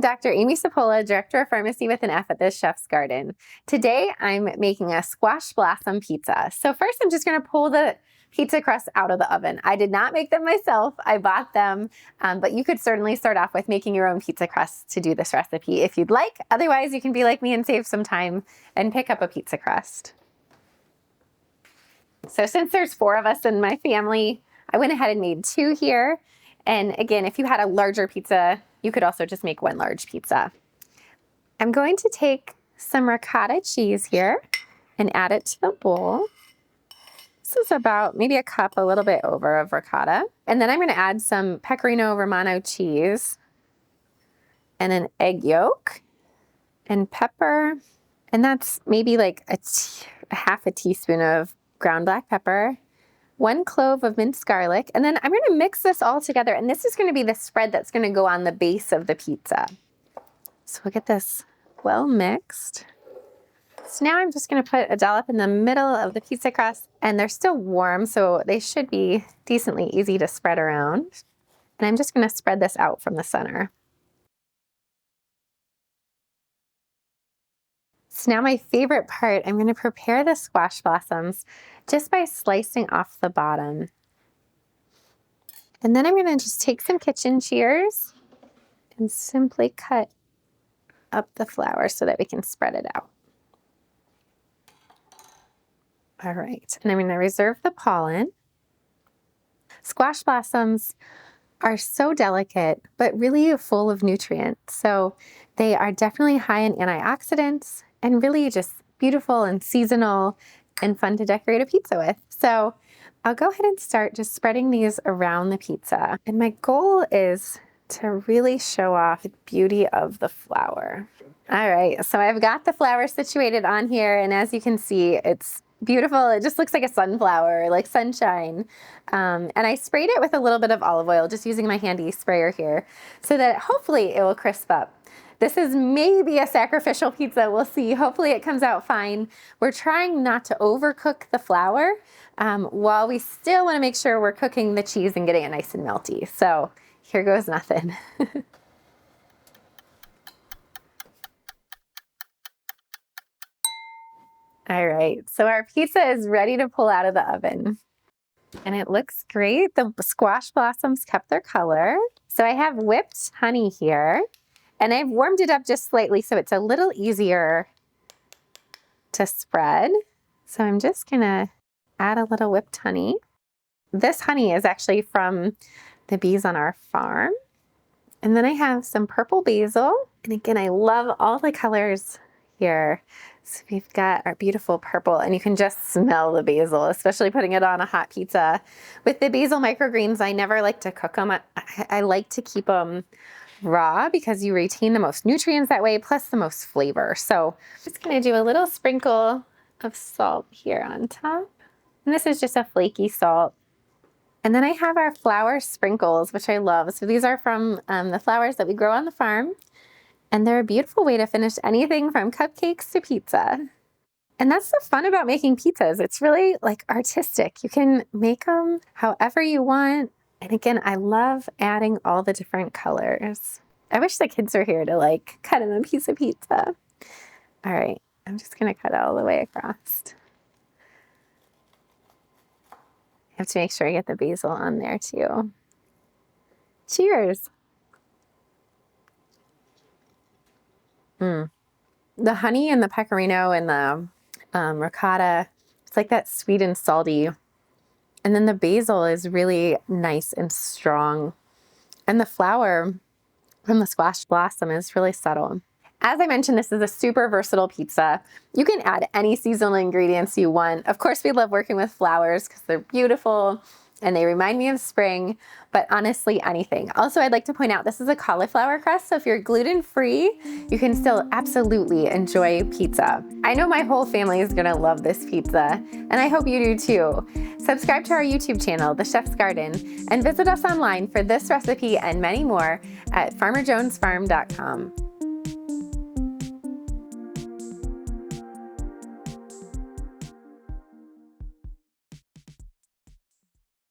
I'm Dr. Amy Sapola, Director of Pharmacy with an F at the Chef's Garden. Today, I'm making a squash blossom pizza. So first, I'm just gonna pull the pizza crust out of the oven. I did not make them myself, I bought them, but you could certainly start off with making your own pizza crust to do this recipe if you'd like. Otherwise, you can be like me and save some time and pick up a pizza crust. So since there's 4 of us in my family, I went ahead and made 2 here. And again, if you had a larger pizza, you could also just make 1 large pizza. I'm going to take some ricotta cheese here and add it to the bowl. This is about maybe a cup, a little bit over of ricotta. And then I'm gonna add some Pecorino Romano cheese and an egg yolk and pepper. And that's maybe like a half a teaspoon of ground black pepper, 1 clove of minced garlic, and then I'm gonna mix this all together, and this is gonna be the spread that's gonna go on the base of the pizza. So we'll get this well mixed. So now I'm just gonna put a dollop in the middle of the pizza crust, and they're still warm, so they should be decently easy to spread around. And I'm just gonna spread this out from the center. So now my favorite part, I'm gonna prepare the squash blossoms just by slicing off the bottom. And then I'm gonna just take some kitchen shears and simply cut up the flower so that we can spread it out. All right, and I'm gonna reserve the pollen. Squash blossoms are so delicate, but really full of nutrients. So they are definitely high in antioxidants and really just beautiful and seasonal and fun to decorate a pizza with. So I'll go ahead and start just spreading these around the pizza. And my goal is to really show off the beauty of the flower. All right, so I've got the flower situated on here, and as you can see, it's beautiful. It just looks like a sunflower, like sunshine. And I sprayed it with a little bit of olive oil, just using my handy sprayer here, so that hopefully it will crisp up. This is maybe a sacrificial pizza, we'll see. Hopefully it comes out fine. We're trying not to overcook the flour while we still wanna make sure we're cooking the cheese and getting it nice and melty. So here goes nothing. All right, so our pizza is ready to pull out of the oven. And it looks great. The squash blossoms kept their color. So I have whipped honey here, and I've warmed it up just slightly so it's a little easier to spread. So I'm just gonna add a little whipped honey. This honey is actually from the bees on our farm. And then I have some purple basil. And again, I love all the colors here. So we've got our beautiful purple, and you can just smell the basil, especially putting it on a hot pizza. With the basil microgreens, I never like to cook them. I like to keep them raw because you retain the most nutrients that way, plus the most flavor. So I'm just gonna do a little sprinkle of salt here on top. And this is just a flaky salt. And then I have our flower sprinkles, which I love. So these are from the flowers that we grow on the farm. And they're a beautiful way to finish anything from cupcakes to pizza. And that's the fun about making pizzas. It's really like artistic. You can make them however you want. And again, I love adding all the different colors. I wish the kids were here to like cut them a piece of pizza. All right, I'm just gonna cut it all the way across. I have to make sure I get the basil on there too. Cheers. The honey and the pecorino and the ricotta, it's like that sweet and salty. And then the basil is really nice and strong. And the flower from the squash blossom is really subtle. As I mentioned, this is a super versatile pizza. You can add any seasonal ingredients you want. Of course, we love working with flowers because they're beautiful and they remind me of spring, but honestly, anything. Also, I'd like to point out this is a cauliflower crust, so if you're gluten-free, you can still absolutely enjoy pizza. I know my whole family is gonna love this pizza, and I hope you do too. Subscribe to our YouTube channel, The Chef's Garden, and visit us online for this recipe and many more at farmerjonesfarm.com.